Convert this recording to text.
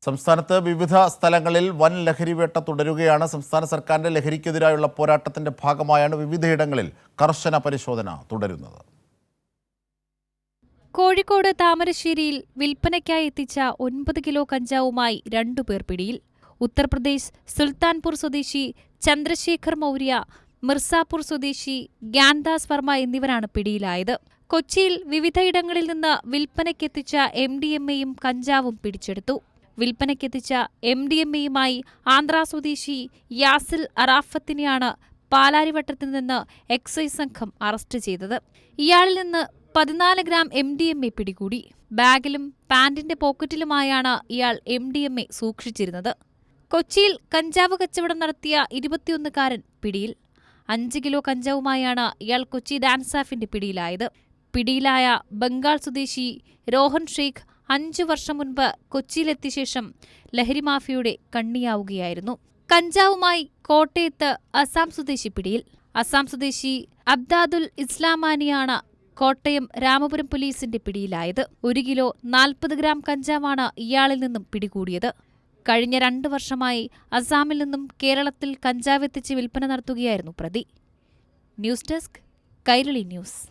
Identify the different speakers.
Speaker 1: സംസ്ഥാനത്ത് വിവിധ സ്ഥലങ്ങളിൽ വൻ ലഹരിവേട്ട തുടരുകയാണ്. സംസ്ഥാന സർക്കാരിന്റെ ലഹരിക്കെതിരായുള്ള പോരാട്ടത്തിന്റെ ഭാഗമായാണ് വിവിധയിടങ്ങളിൽ കർശന പരിശോധന തുടരുന്നത്.
Speaker 2: കോഴിക്കോട് താമരശ്ശേരിയിൽ വിൽപ്പനയ്ക്കായി എത്തിച്ച 9 കിലോ കഞ്ചാവുമായി 2 പേർ പിടിയിൽ. ഉത്തർപ്രദേശ് സുൽത്താൻപൂർ സ്വദേശി ചന്ദ്രശേഖർ മൗര്യ, മിർസാപൂർ സ്വദേശി ഗ്യാൻദാസ് വർമ്മ എന്നിവരാണ് പിടിയിലായത്. കൊച്ചിയിൽ വിവിധയിടങ്ങളിൽ നിന്ന് വിൽപ്പനയ്ക്കെത്തിച്ച MDMAയും കഞ്ചാവും പിടിച്ചെടുത്തു. വിൽപ്പനയ്ക്കെത്തിച്ച MDMAയുമായി ആന്ധ്ര സ്വദേശി യാസിൽ അറാഫത്തിനെയാണ് പാലാരിവട്ടത്തിൽ നിന്ന് എക്സൈസ് സംഘം അറസ്റ്റ് ചെയ്തത്. ഇയാളിൽ നിന്ന് 14 ഗ്രാം MDMA പിടികൂടി. ബാഗിലും പാന്റിന്റെ പോക്കറ്റിലുമായാണ് ഇയാൾ MDMA സൂക്ഷിച്ചിരുന്നത്. കൊച്ചിയിൽ കഞ്ചാവ് കച്ചവടം നടത്തിയ 21-കാരൻ പിടിയിൽ. 5 കിലോ കഞ്ചാവുമായാണ് ഇയാൾ കൊച്ചി ഡാൻസാഫിന്റെ പിടിയിലായത്. പിടിയിലായ ബംഗാൾ സ്വദേശി രോഹൻ ഷെയ്ഖ് 5 വർഷം മുൻപ് കൊച്ചിയിലെത്തിയ ശേഷം ലഹരി മാഫിയയുടെ കണ്ണിയാവുകയായിരുന്നു. കഞ്ചാവുമായി കോട്ടയത്ത് അസാം സ്വദേശി പിടിയിൽ. അസാം സ്വദേശി അബ്ദാദുൽ ഇസ്ലാമാനിയാണ് കോട്ടയം രാമപുരം പോലീസിന്റെ പിടിയിലായത്. 1 കിലോ 40 ഗ്രാം കഞ്ചാവാണ് ഇയാളിൽ നിന്നും പിടികൂടിയത്. കഴിഞ്ഞ 2 വർഷമായി അസാമിൽ നിന്നും കേരളത്തിൽ കഞ്ചാവെത്തിച്ച് വിൽപ്പന നടത്തുകയായിരുന്നു പ്രതി. News desk, Kairali news.